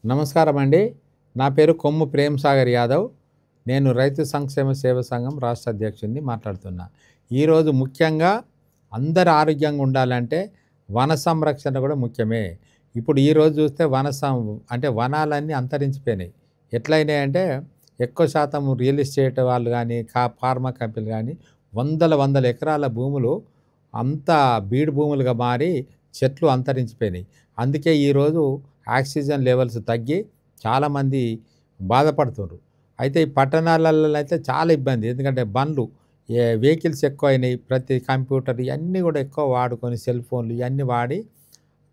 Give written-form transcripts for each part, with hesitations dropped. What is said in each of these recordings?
నమస్కారం అండి. నా పేరు కొమ్ము ప్రేమ్ సాగర్ యాదవ్. నేను రైతు సంక్షేమ సేవా సంఘం రాష్ట్ర అధ్యక్షుడిని మాట్లాడుతున్నా. ఈరోజు ముఖ్యంగా అందరూ ఆరోగ్యంగా ఉండాలంటే వన సంరక్షణ కూడా ముఖ్యమే. ఇప్పుడు ఈరోజు చూస్తే అంటే వనాలన్నీ అంతరించిపోయినాయి. ఎట్లయినాయంటే ఎక్కువ శాతం రియల్ ఎస్టేట్ వాళ్ళు గానీ, ఫార్మా కంపెనీలు గానీ వందల వందల ఎకరాల భూములు అంతా బీడు భూములుగా మారి చెట్లు అంతరించిపోయినాయి. అందుకే ఈరోజు ఆక్సిజన్ లెవెల్స్ తగ్గి చాలామంది బాధపడుతుర్రు. అయితే ఈ పట్టణాలలో అయితే చాలా ఇబ్బంది. ఎందుకంటే బండ్లు వెహికల్స్ ఎక్కువైనాయి. ప్రతి కంప్యూటర్ ఇయన్నీ కూడా ఎక్కువ వాడుకొని సెల్ ఫోన్లు ఇయన్నీ వాడి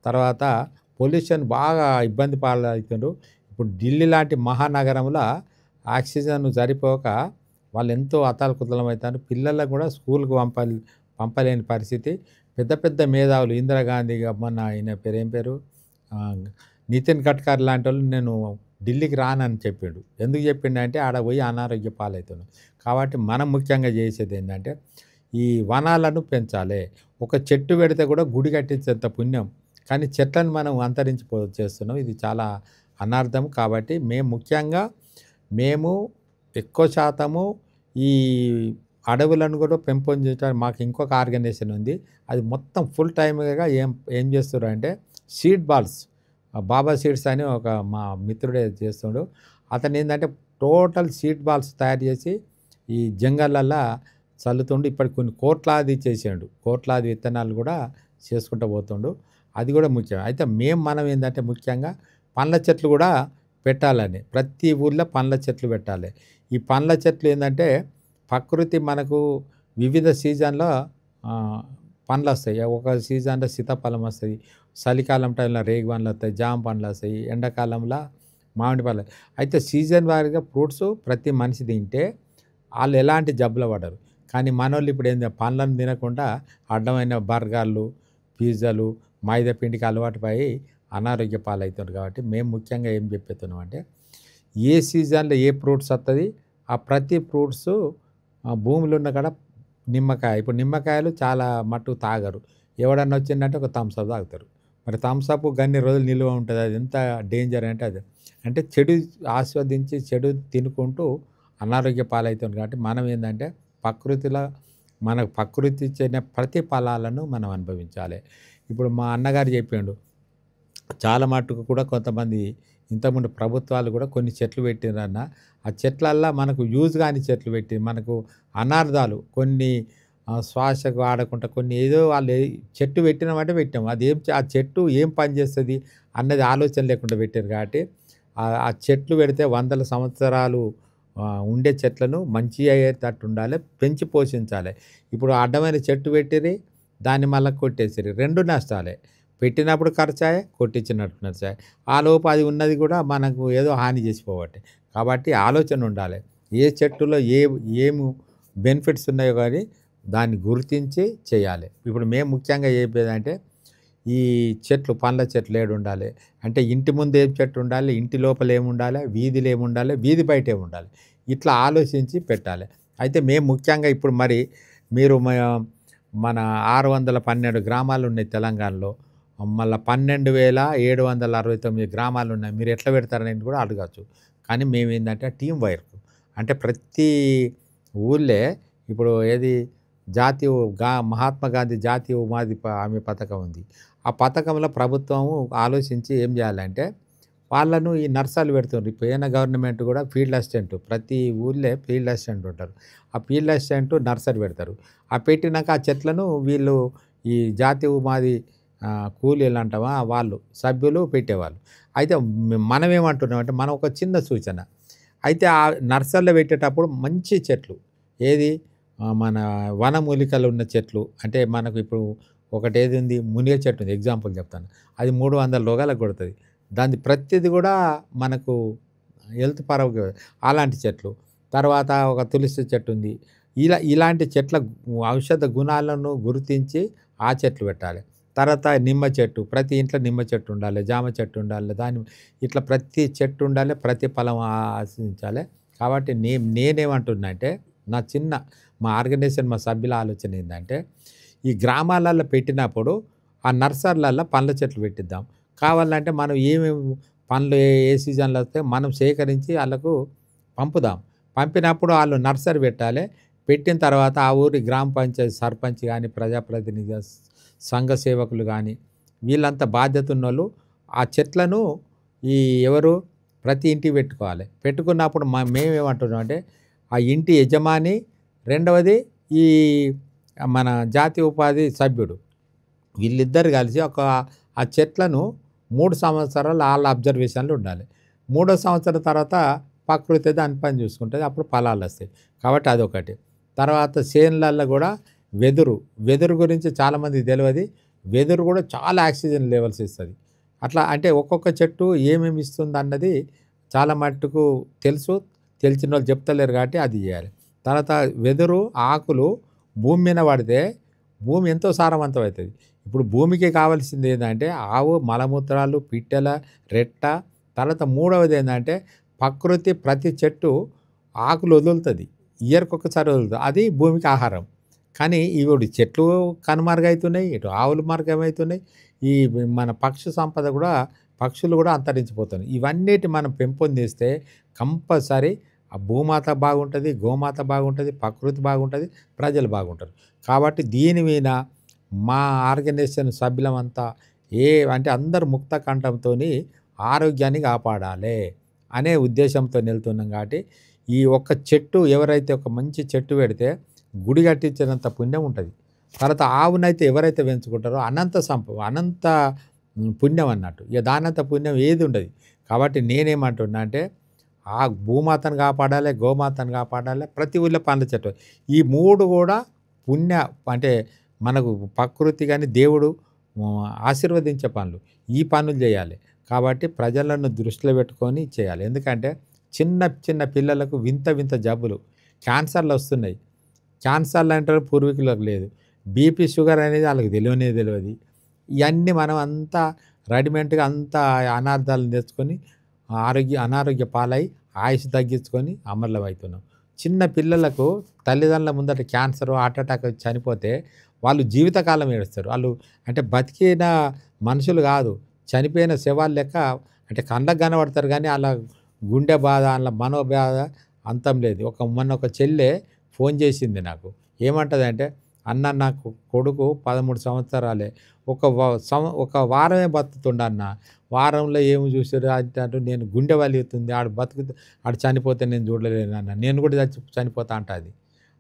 తర్వాత పొల్యూషన్ బాగా ఇబ్బంది పాలవుతుండ్రు. ఇప్పుడు ఢిల్లీ లాంటి మహానగరంలో ఆక్సిజన్ సరిపోక వాళ్ళెంతో అతలాకుతలమవుతారు. పిల్లలకు కూడా స్కూల్‌కి పంపలేని పరిస్థితి. పెద్ద పెద్ద మేధావులు ఇందిరాగాంధీ మొన్న ఆయన పేరు ఏం పేరు? నితిన్ గడ్కరీ లాంటోళ్ళు నేను ఢిల్లీకి రానని చెప్పిండు. ఎందుకు చెప్పిండంటే ఆడ పోయి అనారోగ్య పాలవుతున్నాం. కాబట్టి మనం ముఖ్యంగా చేసేదేందంటే ఈ వనాలను పెంచాలే. ఒక చెట్టు పెడితే కూడా గుడి కట్టించేంత పుణ్యం. కానీ చెట్లను మనం చేస్తున్నాం. ఇది చాలా అనార్థం. కాబట్టి మేము ఎక్కువ శాతము ఈ అడవులను కూడా పెంపొందించడానికి మాకు ఇంకొక ఆర్గనైజేషన్ ఉంది. అది మొత్తం ఫుల్ టైమ్‌గా ఏం చేస్తుర్రంటే సీడ్ బాల్స్, బాబా సీడ్స్ అని ఒక మా మిత్రుడే చేస్తుండు. అతనేందంటే టోటల్ సీడ్ బాల్స్ తయారు చేసి ఈ జంగల్లల్లా చల్లుతుండు. ఇప్పటికి కొన్ని కోట్లాది చేసిండు. కోట్లాది విత్తనాలు కూడా చేసుకుంటూ పోతుండు. అది కూడా ముఖ్యం. అయితే మనం ఏందంటే ముఖ్యంగా పండ్ల చెట్లు కూడా పెట్టాలని. ప్రతి ఊర్లో పండ్ల చెట్లు పెట్టాలి. ఈ పండ్ల చెట్లు ఏందంటే ప్రకృతి మనకు వివిధ సీజన్‌లో పండ్లొస్తాయి. ఒక సీజన్‌లో సీతాఫలం వస్తది. చలికాలం టైంలో రేగిపండ్లొస్తాయి. జామ పండ్లొస్తాయి. ఎండాకాలంలో మామిడి పళ్ళు. అయితే సీజన్ వారీగా ఫ్రూట్స్ ప్రతి మనిషి తింటే ఆళ్ళు ఎలాంటి జబ్బుల పడరు. కానీ మనోళ్ళు ఇప్పుడు పండ్లను తినకుండా అడ్డమైన బర్గర్‌లు, పిజ్జాలు, మైదా పిండికి అలవాటు పడి అనారోగ్య పాలవుతున్నారు. కాబట్టి మేము ముఖ్యంగా ఏం చెప్పేతున్నామంటే ఏ సీజన్‌లో ఏ ఫ్రూట్స్ వస్తది ఆ ప్రతి ఫ్రూట్స్ భూమిలో ఉన్న కాడ నిమ్మకాయ. ఇప్పుడు నిమ్మకాయలు చాలా మట్టుకు తాగరు. ఎవడన్నా వచ్చిండంటే ఒక థమ్స్ అప్ తాగుతారు. మరి థమ్స్ అప్ గన్ని రోజులు నిలువ ఉంటది. అది ఎంత డేంజర్ అంటే అది. అంటే చెడు ఆస్వాదించి చెడు తినుకుంటూ అనారోగ్య పాలవుతుంది. కాబట్టి మనం ఏందంటే ప్రకృతిలో మనకు ప్రకృతి ఇచ్చిన ప్రతి ఫలాలను మనం అనుభవించాలి. ఇప్పుడు మా అన్నగారు చెప్పిండు. చాలా మట్టుకు కూడా కొంతమంది ఇంతకుముందు ప్రభుత్వాలు కూడా కొన్ని చెట్లు పెట్టిరన్న. ఆ చెట్లల్లా మనకు యూజ్ కాని చెట్లు పెట్టి మనకు అనార్థాలు కొన్ని శ్వాసకు ఆడకుండా కొన్ని ఏదో వాళ్ళు చెట్టు పెట్టినామంటే పెట్టాము. ఆ చెట్టు ఏం పని చేస్తది అన్నది ఆలోచన లేకుండా పెట్టారు. కాబట్టి ఆ చెట్లు పెడితే వందల సంవత్సరాలు ఉండే చెట్లను మంచిగా అయ్యేటట్టు ఉండాలి. పెంచి పోషించాలి. ఇప్పుడు అడ్డమైన చెట్టు పెట్టిర్రి, దాన్ని మళ్ళా కొట్టేసిర్రు. 2 నష్టాలే. పెట్టినప్పుడు ఖర్చాయే, కొట్టించినట్టు ఖర్చాయే. ఆలోపు అది ఉన్నది కూడా మనకు ఏదో హాని చేసిపోబట్టే. కాబట్టి ఆలోచన ఉండాలి. ఏ చెట్టులో ఏమి బెనిఫిట్స్ ఉన్నాయో కానీ దాన్ని గుర్తించి చేయాలి. ఇప్పుడు మేము ముఖ్యంగా చెప్పేదంటే ఈ చెట్లు, పండ్ల చెట్లు ఏడుండాలి అంటే ఇంటి ముందు ఏం చెట్టు ఉండాలి, ఇంటి లోపల ఏముండాలి, వీధిలో ఏముండాలి, వీధి బయట ఏముండాలి, ఇట్లా ఆలోచించి పెట్టాలి. అయితే మేము ముఖ్యంగా ఇప్పుడు మరి మీరు మన 612 గ్రామాలు ఉన్నాయి తెలంగాణలో. మళ్ళా 12,769 గ్రామాలు ఉన్నాయి. మీరు ఎట్లా పెడతారని కూడా అడగచ్చు. కానీ మేమేందంటే టీమ్ వర్క్. అంటే ప్రతి ఊళ్ళే ఇప్పుడు ఏది జాతీయ మహాత్మా గాంధీ జాతీయ ఉపాధి హామీ పథకం ఉంది. ఆ పథకంలో ప్రభుత్వం ఆలోచించి ఏం చేయాలంటే వాళ్ళను ఈ నర్సరీలు పెడుతున్నారు. పోయిన గవర్నమెంట్ కూడా ఫీల్డ్ అసిస్టెంట్ ప్రతి ఊళ్ళే ఫీల్డ్ అసిస్టెంట్ ఉంటారు. ఆ ఫీల్డ్ అసిస్టెంట్ నర్సరీ పెడతారు. ఆ పెట్టినాక ఆ చెట్లను వీళ్ళు ఈ జాతీయ ఉపాధి కూలీలు అంటామా వాళ్ళు సభ్యులు పెట్టేవాళ్ళు. అయితే మనం ఏమంటున్నామంటే మనం ఒక చిన్న సూచన. అయితే ఆ నర్సరీలో పెట్టేటప్పుడు మంచి చెట్లు ఏది మన వనమూలికలు ఉన్న చెట్లు అంటే మనకు ఇప్పుడు ఒకటి ఏది ఉంది మునిగ చెట్టు ఉంది. ఎగ్జాంపుల్ చెప్తాను. అది 300 రోగాలకు కొడుతుంది. దాన్ని ప్రతిది కూడా మనకు హెల్త్ పరంగా అలాంటి చెట్లు. తర్వాత ఒక తులసి చెట్టు ఉంది. ఇలాంటి చెట్ల ఔషధ గుణాలను గుర్తించి ఆ చెట్లు పెట్టాలి. తర్వాత నిమ్మ చెట్టు. ప్రతి ఇంట్లో నిమ్మ చెట్టు ఉండాలి. జామ చెట్టు ఉండాలి. ఇట్లా ప్రతి చెట్టు ఉండాలి. ప్రతి ఫలం ఆశించాలి. కాబట్టి నేనేమంటున్నా అంటే మా ఆర్గనైజేషన్ మా సభ్యుల ఆలోచన ఏందంటే ఈ గ్రామాలలో పెట్టినప్పుడు ఆ నర్సరీలలో పండ్ల చెట్లు పెట్టిద్దాం. కావాలంటే మనం ఏమేమి పండ్లు ఏ సీజన్లో వస్తే మనం సేకరించి వాళ్ళకు పంపుదాం. పంపినప్పుడు వాళ్ళు నర్సరీ పెట్టాలి. పెట్టిన తర్వాత ఆ ఊరి గ్రామ పంచాయతీ సర్పంచ్ కానీ, ప్రజాప్రతినిధి, సంఘ సేవకులు కానీ వీళ్ళంతా బాధ్యత ఉన్నోళ్ళు ఆ చెట్లను ఈ ఎవరు ప్రతి ఇంటికి పెట్టుకోవాలి. పెట్టుకున్నప్పుడు మేమేమంటున్నాం అంటే ఆ ఇంటి యజమాని, రెండవది ఈ మన జాతీయ ఉపాధి సభ్యుడు వీళ్ళిద్దరు కలిసి ఆ చెట్లను 3 సంవత్సరాలు వాళ్ళ అబ్జర్వేషన్లో ఉండాలి. 3వ సంవత్సరం తర్వాత ప్రకృతి దాని పని చూసుకుంటుంది. అప్పుడు ఫలాలు వస్తాయి. కాబట్టి అదొకటి. తర్వాత చేనులల్లో కూడా వెదురు గురించి చాలామందికి తెలియదు. వెదురు కూడా చాలా ఆక్సిజన్ లెవెల్స్ ఇస్తుంది. అట్లా అంటే ఒక్కొక్క చెట్టు ఏమేమి ఇస్తుంది అన్నది చాలా మట్టుకు తెలుసు. తెలిసిన వాళ్ళు చెప్తలేరు కాబట్టి అది చేయాలి. తర్వాత వెదురు ఆకులు భూమి మీద పడితే భూమి ఎంతో సారవంతం అవుతుంది. ఇప్పుడు భూమికి కావాల్సింది ఏంటంటే ఆవు మలమూత్రాలు, పిట్టెల రెట్ట. తర్వాత మూడవది ఏంటంటే ప్రకృతి ప్రతి చెట్టు ఆకులు వదులుతుంది. ఇయర్కి ఒకసారి వదులుతుంది. అది భూమికి ఆహారం. కానీ ఇప్పుడు చెట్లు కనుమరుగవుతున్నాయి, ఇటు ఆవులు మరుగమవుతున్నాయి. ఈ మన పక్షులు కూడా అంతరించిపోతున్నాయి. ఇవన్నిటి మనం పెంపొందిస్తే కంపల్సరీ ఆ భూమాత బాగుంటుంది, గోమాత బాగుంటుంది, ప్రకృతి బాగుంటుంది, ప్రజలు బాగుంటారు. కాబట్టి దీని మీద మా ఆర్గనైజేషన్ సభ్యులమంతా అంటే అందరు ముక్త కంఠంతో ఆరోగ్యాన్ని కాపాడాలి అనే ఉద్దేశంతో వెళ్తున్నాం. కాబట్టి ఈ ఒక్క చెట్టు ఎవరైతే ఒక మంచి చెట్టు పెడితే గుడి కట్టించినంత పుణ్యం ఉంటుంది. తర్వాత ఆవునైతే ఎవరైతే పెంచుకుంటారో అనంత పుణ్యం అన్నట్టు. ఇక దానంత పుణ్యం ఏది ఉండదు. కాబట్టి నేనేమంటున్నా అంటే ఆ భూమాతను కాపాడాలి, గోమాతను కాపాడాలి, ప్రతి ఊళ్ళో పండ్ల చెట్టు. ఈ 3 కూడా అంటే మనకు ప్రకృతి కానీ దేవుడు ఆశీర్వదించే పనులు. ఈ పనులు చేయాలి. కాబట్టి ప్రజలను దృష్టిలో పెట్టుకొని చేయాలి. ఎందుకంటే చిన్న పిల్లలకు వింత జబ్బులు, క్యాన్సర్లు వస్తున్నాయి. క్యాన్సర్లు అంటారు పూర్వీకులకు లేదు. బీపీ, షుగర్ అనేది వాళ్ళకి తెలియదు. ఇవన్నీ మనం అంతా రెడీమేడ్గా అంతా అనార్థాలను తెచ్చుకొని అనారోగ్య పాలై ఆయుష్ తగ్గించుకొని అమరులం అవుతున్నాం. చిన్న పిల్లలకు తల్లిదండ్రుల ముందట క్యాన్సర్, హార్ట్ అటాక్ చనిపోతే వాళ్ళు జీవితకాలం ఏడుస్తారు. వాళ్ళు అంటే బతికిన మనుషులు కాదు, చనిపోయిన శవాలు లెక్క. అంటే కళ్ళకు కనబడతారు కానీ అలా గుండె బాధ, అలా మనోబాధ అంతం లేదు. మొన్న ఒక చెల్లె ఫోన్ చేసింది నాకు. ఏమంటదంటే, అన్న నాకు కొడుకు 13 సంవత్సరాలే, ఒక వారమే బతుకుతుండన్న, వారంలో ఏమి చూసారు అంటూ నేను గుండె వలుగుతుంది, ఆడు చనిపోతే నేను చూడలేను అన్న, నేను కూడా చనిపోతా అంటుంది.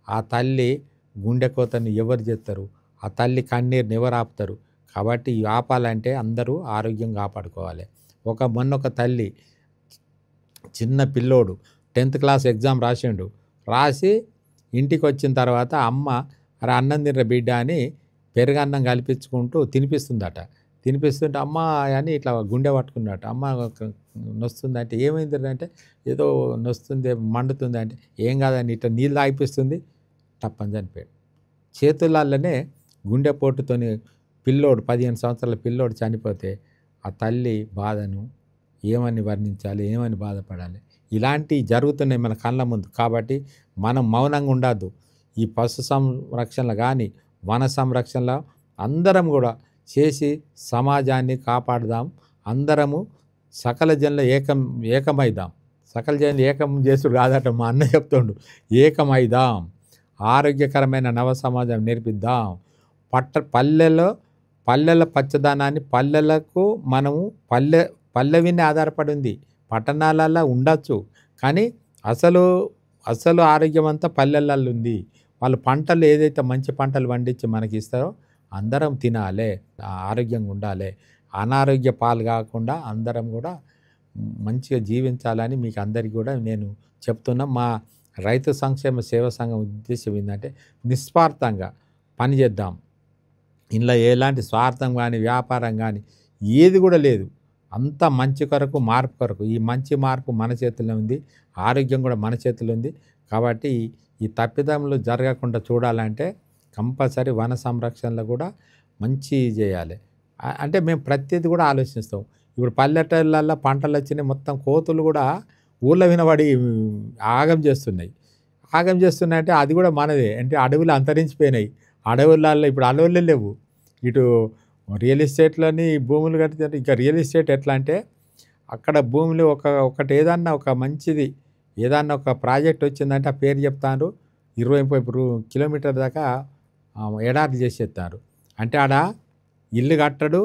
ఆ తల్లి గుండె కోతని ఎవరు చేస్తారు? ఆ తల్లి కన్నీరుని ఎవరు ఆపుతారు? కాబట్టి ఈ ఆపాలంటే అందరూ ఆరోగ్యం కాపాడుకోవాలి. మొన్న ఒక తల్లి చిన్న పిల్లోడు 10th క్లాస్ ఎగ్జామ్ రాసి ఇంటికి వచ్చిన తర్వాత అమ్మ అరే అన్నం తినరా బిడ్డ అని పెరుగన్నం కల్పించుకుంటూ తినిపిస్తుంటే అమ్మ అని ఇట్లా గుండె పట్టుకున్నట్టు, అమ్మ నొస్తుంది అంటే ఏమైంది అంటే ఏదో నొస్తుంది, మండుతుంది అంటే ఏం కాదని ఇట్లా నీళ్ళు తాగిపిస్తుంది, తప్పని చనిపోయాడు. చేతులలోనే గుండెపోటుతోని పిల్లోడు 15 సంవత్సరాల పిల్లోడు చనిపోతే ఆ తల్లి బాధను ఏమని వర్ణించాలి, ఏమని బాధపడాలి? ఇలాంటివి జరుగుతున్నాయి మన కళ్ళ ముందు. కాబట్టి మనం మౌనంగా ఉండద్దు. ఈ పశు సంరక్షణలో కానీ వన సంరక్షణలో అందరం కూడా చేసి సమాజాన్ని కాపాడుదాం. అందరము సకల జనులు ఏకమైదాం. సకల జనులు ఏకం చేసుడు కాదట, మా అన్న చెప్తుండు. ఏకమైదాం, ఆరోగ్యకరమైన నవ సమాజం నేర్పిద్దాం. పల్లెల పచ్చదనాన్ని పల్లెలకు మనము పల్లెవిని ఆధారపడి ఉంది. పట్టణాలలో ఉండొచ్చు కానీ అసలు ఆరోగ్యం అంతా పల్లెలలో ఉంది. వాళ్ళు పంటలు ఏదైతే మంచి పంటలు పండించి మనకి ఇస్తారో అందరం తినాలి, ఆరోగ్యంగా ఉండాలి, అనారోగ్య పాలు కాకుండా అందరం కూడా మంచిగా జీవించాలని మీకు అందరికీ కూడా నేను చెప్తున్నా. మా రైతు సంక్షేమ సేవా సంఘం ఉద్దేశం ఏంటంటే నిస్వార్థంగా పనిచేద్దాం. ఇందులో ఎలాంటి స్వార్థం కానీ వ్యాపారం కానీ ఏది కూడా లేదు. అంతా మంచి కొరకు, మార్పు కొరకు. ఈ మంచి మార్పు మన చేతుల్లో ఉంది, ఆరోగ్యం కూడా మన చేతుల్లో ఉంది. కాబట్టి ఈ తప్పిదములు జరగకుండా చూడాలంటే కంపల్సరీ వన సంరక్షణలో కూడా మంచి చేయాలి. అంటే మేము ప్రతిదీ కూడా ఆలోచిస్తాం. ఇప్పుడు పల్లెటూళ్ళల్లో పంటలు వచ్చినాయి, మొత్తం కోతులు కూడా ఊళ్ళో వినబడి ఆగం చేస్తున్నాయంటే అది కూడా మనదే. అంటే అడవులు అంతరించిపోయినాయి. అడవులలో ఇప్పుడు అడవులే లేవు. ఇటు రియల్ ఎస్టేట్లోని భూములు కట్టితే ఇంకా రియల్ ఎస్టేట్ ఎట్లా అంటే అక్కడ భూమిలో ఒకటి ఏదన్నా ఒక మంచిది ఏదన్నా ఒక ప్రాజెక్ట్ వచ్చిందంటే ఆ పేరు చెప్తారు 20-30 కిలోమీటర్ దాకా ఎడారి చేసేస్తారు. అంటే ఆడ ఇల్లు కట్టడు,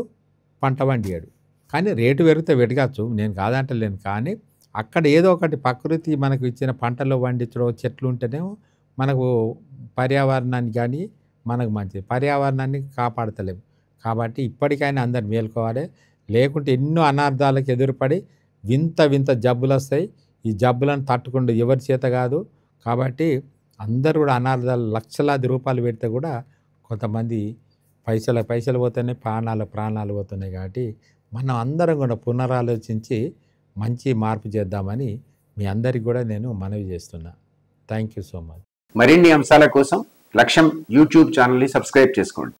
పంట పండియడు. కానీ రేటు పెరిగితే పెరగచ్చు, నేను కాదంటలేను. కానీ అక్కడ ఏదో ఒకటి ప్రకృతి మనకు ఇచ్చిన పంటలు పండించడం చెట్లు ఉంటేనేమో మనకు పర్యావరణానికి కానీ మనకు మంచిది. పర్యావరణాన్ని కాపాడతలేము. కాబట్టి ఇప్పటికైనా అందరు మేలుకోవాలి. లేకుంటే ఎన్నో అనార్థాలకు ఎదురుపడి వింత వింత జబ్బులు వస్తాయి. ఈ జబ్బులను తట్టుకుంటూ ఎవరి చేత కాదు. కాబట్టి అందరూ కూడా అనార్థాలు లక్షలాది రూపాయలు పెడితే కూడా కొంతమంది పైసలు పోతున్నాయి, ప్రాణాలు పోతున్నాయి. కాబట్టి మనం అందరం కూడా పునరాలోచించి మంచి మార్పు చేద్దామని మీ అందరికి కూడా నేను మనవి చేస్తున్నా. Thank you so much. మరిన్ని అంశాల కోసం లక్ష్యం యూట్యూబ్ ఛానల్ని సబ్స్క్రైబ్ చేసుకోండి.